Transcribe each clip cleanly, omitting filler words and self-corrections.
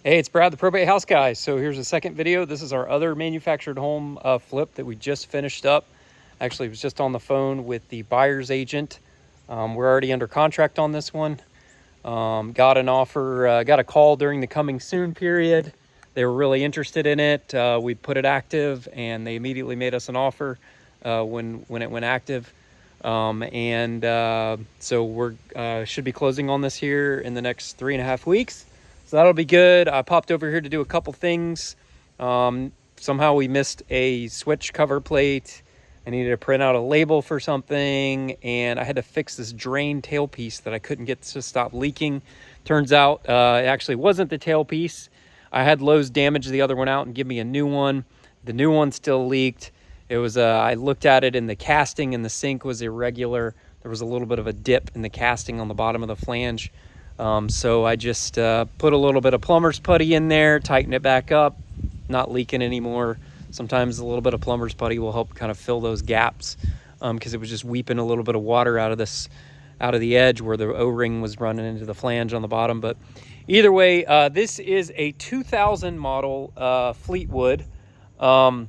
Hey, it's Brad, the Probate House Guy. So here's a second video. This is our other manufactured home flip that we just finished up. Actually, was just on the phone with the buyer's agent. We're already under contract on this one. Got an offer, got a call during the coming soon period. They were really interested in it. We put it active and they immediately made us an offer when it went active. So we're should be closing on this here in the next 3.5 weeks. So that'll be good. I popped over here to do a couple things. Somehow we missed a switch cover plate. I needed to print out a label for something, and I had to fix this drain tailpiece that I couldn't get to stop leaking. Turns out it actually wasn't the tailpiece. I had Lowe's damage the other one out and give me a new one. The new one still leaked. It was I looked at it, and the casting in the sink was irregular. There was a little bit of a dip in the casting on the bottom of the flange. So I just put a little bit of plumber's putty in there, tighten it back up, not leaking anymore. Sometimes a little bit of plumber's putty will help kind of fill those gaps because it was just weeping a little bit of water out of the edge where the O-ring was running into the flange on the bottom. But either way, this is a 2000 model Fleetwood. When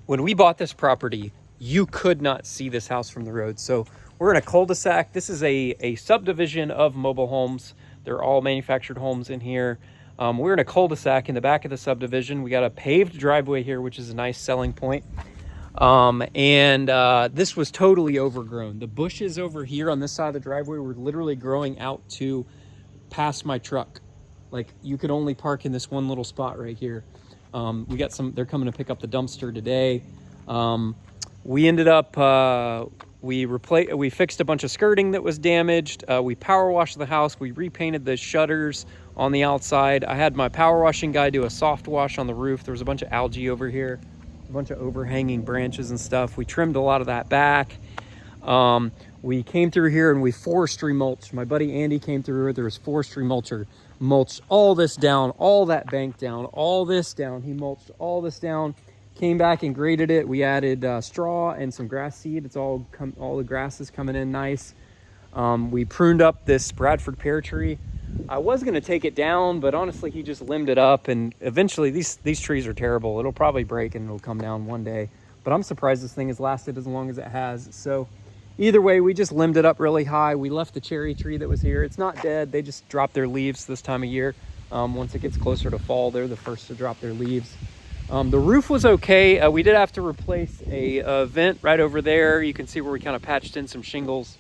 we bought this property, you could not see this house from the road. So we're in a cul-de-sac. This is a subdivision of mobile homes. They're all manufactured homes in here. We're in a cul-de-sac in the back of the subdivision. We got a paved driveway here, which is a nice selling point. This was totally overgrown. The bushes over here on this side of the driveway were literally growing out to past my truck. Like, you could only park in this one little spot right here. They're coming to pick up the dumpster today. We ended up, we fixed a bunch of skirting that was damaged. We power washed the house. We repainted the shutters on the outside. I had my power washing guy do a soft wash on the roof. There was a bunch of algae over here, a bunch of overhanging branches and stuff. We trimmed a lot of that back. We came through here and we forestry mulched. My buddy Andy came through here. There was forestry mulcher, mulched all this down, all that bank down, all this down. He mulched all this down. Came back and graded it. We added straw and some grass seed. It's all the grass is coming in nice. We pruned up this Bradford pear tree. I was going to take it down, but honestly, he just limbed it up, and eventually these trees are terrible. It'll probably break and it'll come down one day, but I'm surprised this thing has lasted as long as it has. So either way, we just limbed it up really high. We left the cherry tree that was here. It's not dead. They just drop their leaves this time of year. Once it gets closer to fall, they're the first to drop their leaves. The roof was okay. We did have to replace a vent right over there. You can see where we kind of patched in some shingles.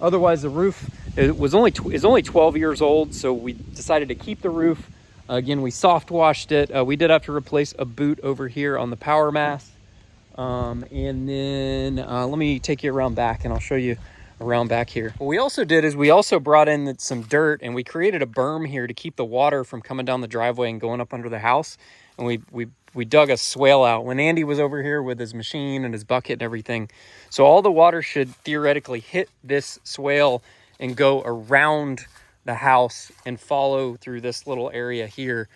Otherwise, the roof is only 12 years old, so we decided to keep the roof. Again, we soft washed it. We did have to replace a boot over here on the power mast. And then let me take you around back, and I'll show you around back here. What we also did is we also brought in some dirt, and we created a berm here to keep the water from coming down the driveway and going up under the house. And we dug a swale out when Andy was over here with his machine and his bucket and everything. So all the water should theoretically hit this swale and go around the house and follow through this little area here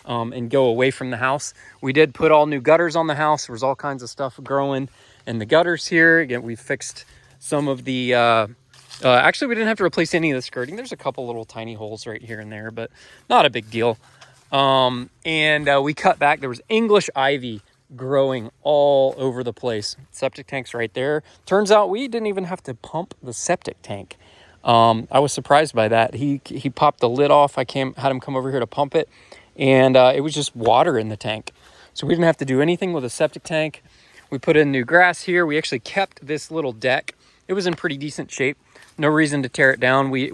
and go away from the house. We did put all new gutters on the house. There was all kinds of stuff growing in the gutters here. Again, we fixed some of the actually, we didn't have to replace any of the skirting. There's a couple little tiny holes right here and there, but not a big deal. We cut back. There was English ivy growing all over the place. Septic tank's right there. Turns out we didn't even have to pump the septic tank. I was surprised by that. He popped the lid off. Had him come over here to pump it, and it was just water in the tank. So we didn't have to do anything with a septic tank. We put in new grass here. We actually kept this little deck. It was in pretty decent shape. No reason to tear it down. We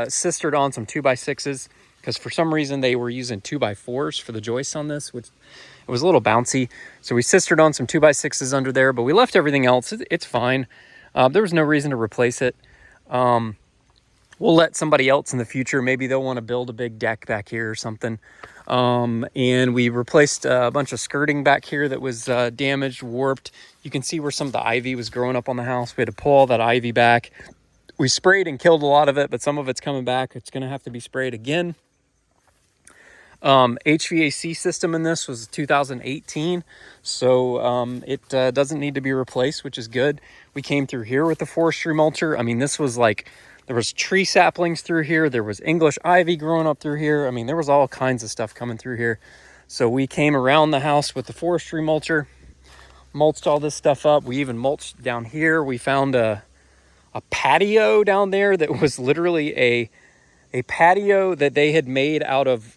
sistered on some 2x6s. Because for some reason they were using 2x4s for the joists on this, which it was a little bouncy. So we sistered on some 2x6s under there, but we left everything else. It's fine. There was no reason to replace it. We'll let somebody else in the future, maybe they'll want to build a big deck back here or something. And we replaced a bunch of skirting back here that was damaged, warped. You can see where some of the ivy was growing up on the house. We had to pull all that ivy back. We sprayed and killed a lot of it, but some of it's coming back. It's going to have to be sprayed again. HVAC system in this was 2018, so it doesn't need to be replaced, which is good. We came through here with the forestry mulcher. I mean, this was like There was tree saplings through here. There was English ivy growing up through here. I mean, there was all kinds of stuff coming through here. So we came around the house with the forestry mulcher, mulched all this stuff up. We even mulched down here. We found a patio down there that was literally a patio that they had made out of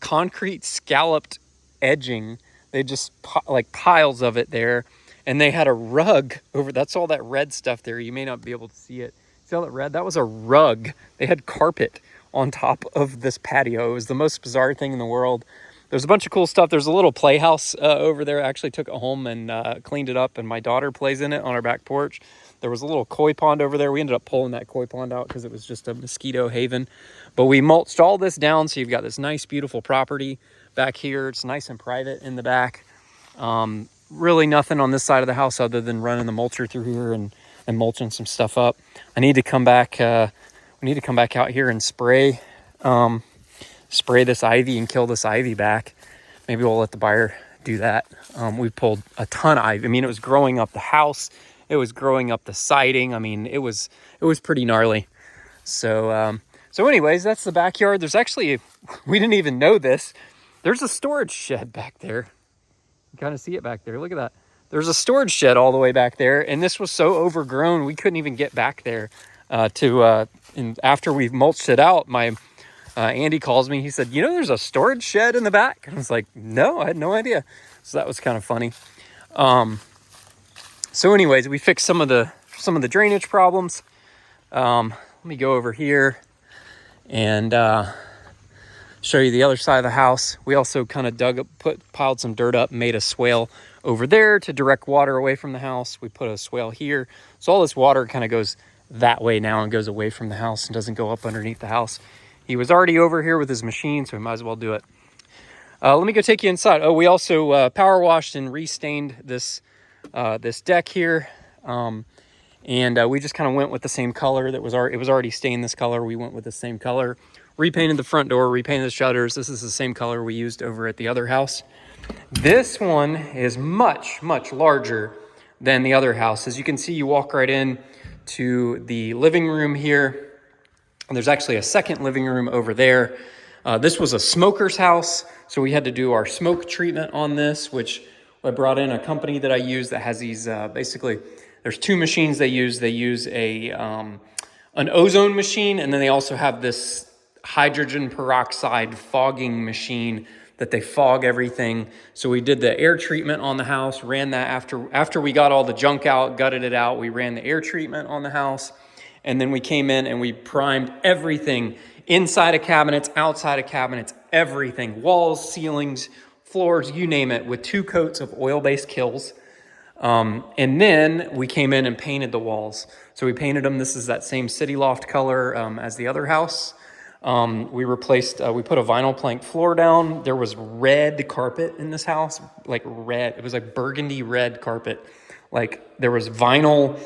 concrete scalloped edging. They just like piles of it there. And they had a rug over, that's all that red stuff there. You may not be able to see it. See all that red? That was a rug. They had carpet on top of this patio. It was the most bizarre thing in the world. There's a bunch of cool stuff. There's a little playhouse over there. I actually took it home and cleaned it up, and my daughter plays in it on our back porch. There was a little koi pond over there. We ended up pulling that koi pond out because it was just a mosquito haven. But we mulched all this down, so you've got this nice, beautiful property back here. It's nice and private in the back. Really nothing on this side of the house other than running the mulcher through here and mulching some stuff up. I need to come back. We need to come back out here and spray this ivy and kill this ivy back. Maybe we'll let the buyer do that. We pulled a ton of ivy. I mean, it was growing up the house. It was growing up the siding. I mean, it was pretty gnarly. So anyways, that's the backyard. There's actually, we didn't even know this. There's a storage shed back there. You kind of see it back there. Look at that. There's a storage shed all the way back there, and this was so overgrown we couldn't even get back there. And after we've mulched it out, my Andy calls me. He said, "You know, there's a storage shed in the back." And I was like, "No, I had no idea." So that was kind of funny. So anyways, we fixed some of the drainage problems. Let me go over here and show you the other side of the house. We also kind of piled some dirt up, made a swale over there to direct water away from the house. We put a swale here. So all this water kind of goes that way now and goes away from the house and doesn't go up underneath the house. He was already over here with his machine, so we might as well do it. Let me go take you inside. Oh, we also power washed and restained this deck here. And we just kind of went with the same color it was already stained this color. We went with the same color. Repainted the front door, repainted the shutters. This is the same color we used over at the other house. This one is much, much larger than the other house. As you can see, you walk right in to the living room here. And there's actually a second living room over there. This was a smoker's house, so we had to do our smoke treatment on this, which I brought in a company that I use that has these, basically, there's two machines they use. They use an ozone machine, and then they also have this hydrogen peroxide fogging machine that they fog everything. So we did the air treatment on the house, ran that after we got all the junk out, gutted it out, we ran the air treatment on the house. And then we came in and we primed everything, inside of cabinets, outside of cabinets, everything, walls, ceilings, floors, you name it, with 2 coats of oil-based Kilz. And then we came in and painted the walls. So we painted them. This is that same City Loft color as the other house. We put a vinyl plank floor down. There was red carpet in this house, like red. It was like burgundy red carpet. Like there was burgundy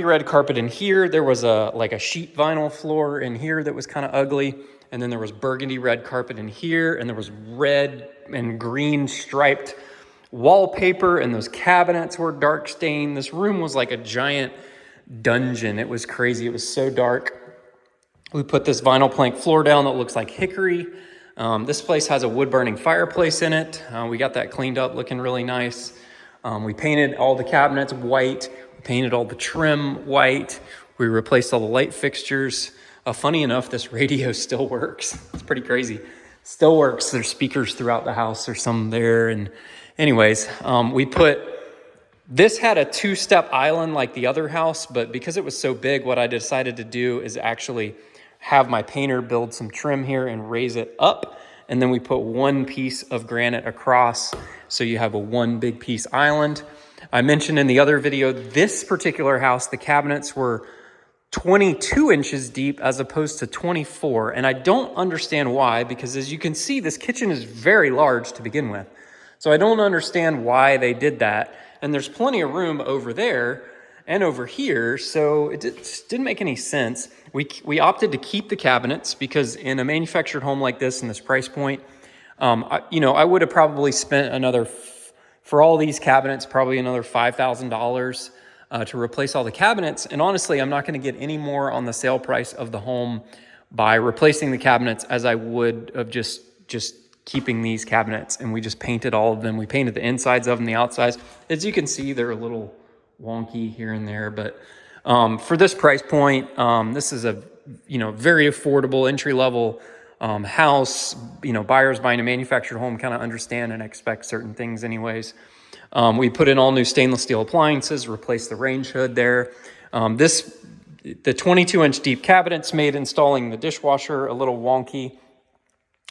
red carpet in here. There was a sheet vinyl floor in here that was kind of ugly. And then there was burgundy red carpet in here. And there was red and green striped wallpaper. And those cabinets were dark stained. This room was like a giant dungeon. It was crazy. It was so dark. We put this vinyl plank floor down that looks like hickory. This place has a wood burning fireplace in it. We got that cleaned up, looking really nice. We painted all the cabinets white. We painted all the trim white. We replaced all the light fixtures. Funny enough, this radio still works. It's pretty crazy. Still works. There's speakers throughout the house. There's some there. And anyways, this had a 2-step island like the other house, but because it was so big, what I decided to do is actually have my painter build some trim here and raise it up. And then we put 1 piece of granite across. So you have a 1 big piece island. I mentioned in the other video, this particular house, the cabinets were 22 inches deep as opposed to 24. And I don't understand why, because as you can see, this kitchen is very large to begin with. So I don't understand why they did that. And there's plenty of room over there and over here, so it just didn't make any sense. We opted to keep the cabinets because in a manufactured home like this, in this price point, I would have probably spent for all these cabinets, probably another $5,000 to replace all the cabinets. And honestly, I'm not going to get any more on the sale price of the home by replacing the cabinets as I would of just keeping these cabinets. And we just painted all of them. We painted the insides of them, the outsides. As you can see, they're a little wonky here and there, but for this price point, this is a very affordable entry level house. Buyers buying a manufactured home kind of understand and expect certain things anyways. We put in all new stainless steel appliances, replaced the range hood there. The 22-inch deep cabinets made installing the dishwasher a little wonky.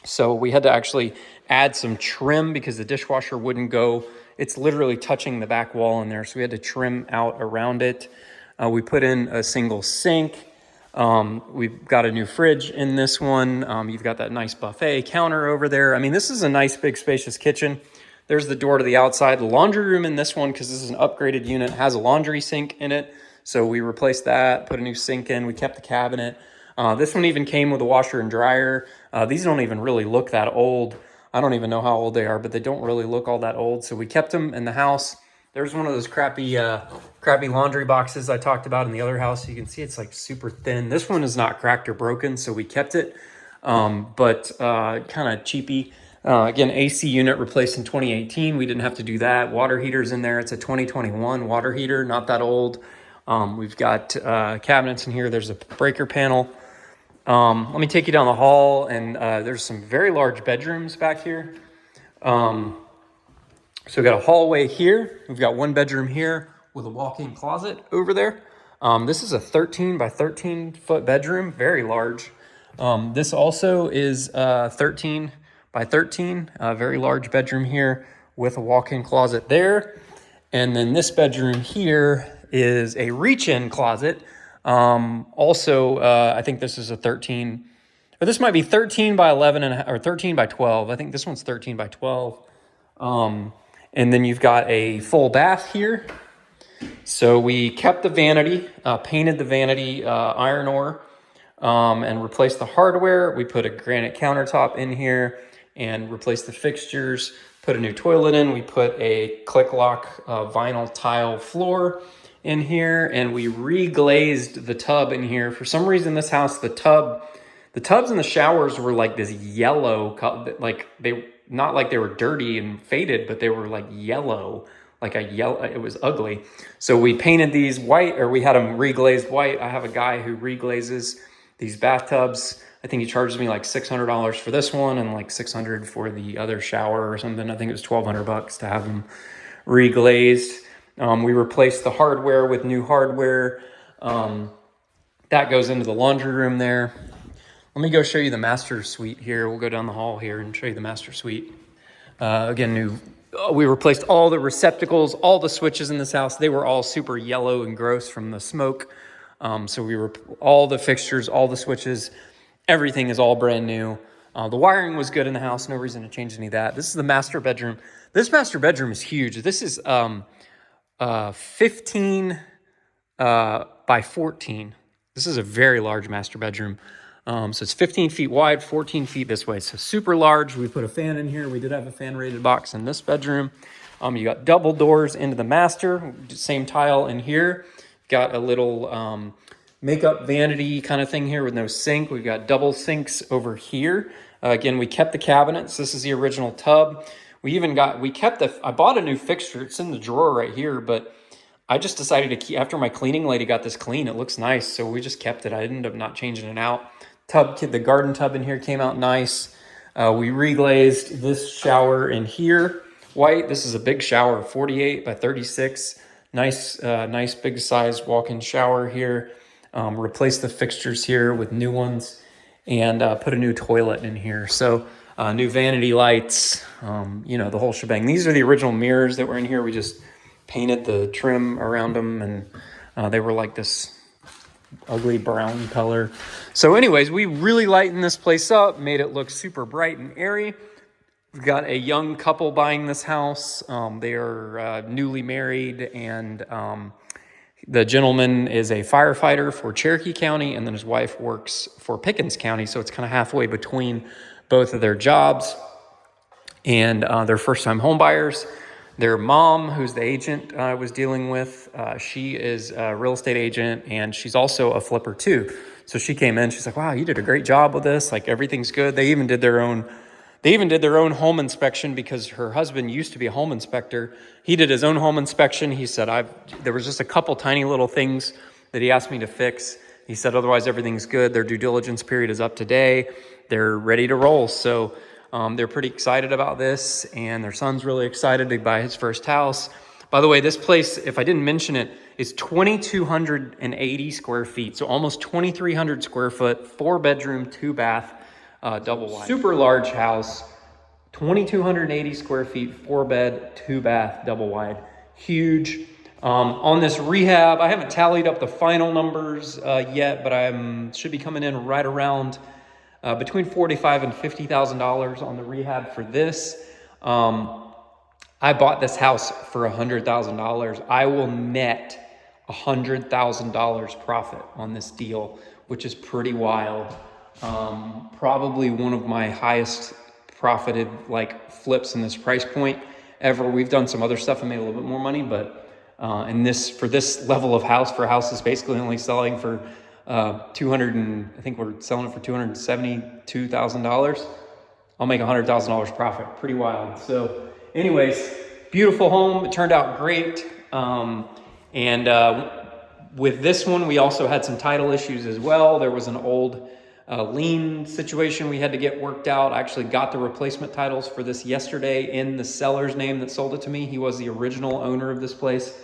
So we had to actually add some trim because the dishwasher wouldn't go. It's literally touching the back wall in there. So we had to trim out around it. We put in a single sink. We've got a new fridge in this one. You've got that nice buffet counter over there. I mean, this is a nice, big, spacious kitchen. There's the door to the outside. The laundry room in this one, because this is an upgraded unit, has a laundry sink in it. So we replaced that, put a new sink in. We kept the cabinet. This one even came with a washer and dryer. These don't even really look that old. I don't even know how old they are, but they don't really look all that old. So we kept them in the house. There's one of those crappy laundry boxes I talked about in the other house. You can see it's like super thin. This one is not cracked or broken, so we kept it, but kind of cheapy. Again, AC unit replaced in 2018. We didn't have to do that. Water heater's in there. It's a 2021 water heater, not that old. We've got cabinets in here. There's a breaker panel. Let me take you down the hall, and there's some very large bedrooms back here. So we've got a hallway here. We've got one bedroom here with a walk-in closet over there. This is a 13 by 13 foot bedroom, very large. This also is 13 by 13, a very large bedroom here with a walk-in closet there. And then this bedroom here is a reach-in closet. Also, I think this is a 13, or this might be 13 by 11 or 13 by 12. I think this one's 13 by 12. And then you've got a full bath here. So we kept the vanity, painted the vanity iron ore, and replaced the hardware. We put a granite countertop in here and replaced the fixtures, put a new toilet in. We put a click lock vinyl tile floor in here, and we reglazed the tub in here. For some reason, this house, the tubs and the showers were like this yellow, like not like they were dirty and faded, but they were like yellow, it was ugly. So we painted these white, or we had them reglazed white. I have a guy who reglazes these bathtubs. I think he charges me like $600 for this one and like $600 for the other shower or something. I think it was $1,200 to have them reglazed. We replaced the hardware with new hardware. That goes into the laundry room there. Let me go show you the master suite here. We'll go down the hall here and show you the master suite. Again, we replaced all the receptacles, all the switches in this house. They were all super yellow and gross from the smoke. So all the fixtures, all the switches, everything is all brand new. The wiring was good in the house. No reason to change any of that. This is the master bedroom. This master bedroom is huge. This is 15 by 14. This is a very large master bedroom. So it's 15 feet wide, 14 feet this way. So super large. We put a fan in here. We did have a fan rated box in this bedroom. You got double doors into the master, same tile in here. Got a little makeup vanity kind of thing here with no sink. We've got double sinks over here. Again, we kept the cabinets. This is the original tub. I bought a new fixture. It's in the drawer right here, but I just decided to keep, after my cleaning lady got this clean, it looks nice. So we just kept it. I ended up not changing it out. The garden tub in here came out nice. We reglazed this shower in here white. This is a big shower, 48 by 36. Nice big size walk-in shower here. Replaced the fixtures here with new ones and put a new toilet in here. So new vanity lights, the whole shebang. These are the original mirrors that were in here. We just painted the trim around them, and they were like this ugly brown color. So anyways, we really lightened this place up, made it look super bright and airy. We've got a young couple buying this house. They are newly married, and the gentleman is a firefighter for Cherokee County, and then his wife works for Pickens County. So it's kind of halfway between both of their jobs, and they're first-time home buyers. Their mom, who's the agent I was dealing with, she is a real estate agent, and she's also a flipper too. So she came in, she's like, wow, you did a great job with this. Like, everything's good. They even did their own home inspection because her husband used to be a home inspector. He did his own home inspection. He said, there was just a couple tiny little things that he asked me to fix. He said, otherwise everything's good. Their due diligence period is up today. They're ready to roll. So they're pretty excited about this, and their son's really excited to buy his first house. By the way, this place, if I didn't mention it, is 2,280 square feet. So almost 2,300 square foot, 4-bedroom, 2-bath, double wide. Super large house, 2,280 square feet, 4-bed, 2-bath, double wide. Huge. On this rehab, I haven't tallied up the final numbers yet, but I should be coming in right around between $45,000 and $50,000 on the rehab for this. I bought this house for $100,000. I will net $100,000 profit on this deal, which is pretty wild. Probably one of my highest profited like flips in this price point ever. We've done some other stuff and made a little bit more money, but for this level of house, for houses basically only selling for I think we're selling it for $272,000. I'll make $100,000 profit. Pretty wild. So anyways, beautiful home. It turned out great. With this one, we also had some title issues as well. There was an old lien situation we had to get worked out. I actually got the replacement titles for this yesterday in the seller's name that sold it to me. He was the original owner of this place.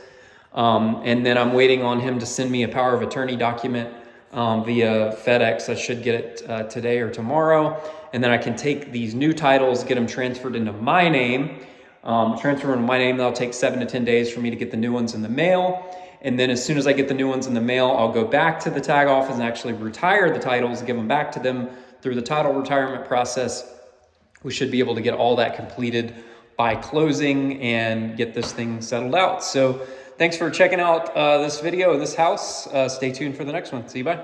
And then I'm waiting on him to send me a power of attorney document via FedEx. I should get it today or tomorrow. And then I can take these new titles, get them transferred into my name. Transfer them into my name. That'll take 7 to 10 days for me to get the new ones in the mail. And then as soon as I get the new ones in the mail, I'll go back to the tag office and actually retire the titles, give them back to them through the title retirement process. We should be able to get all that completed by closing and get this thing settled out. So thanks for checking out this video in this house. Stay tuned for the next one. See you, bye.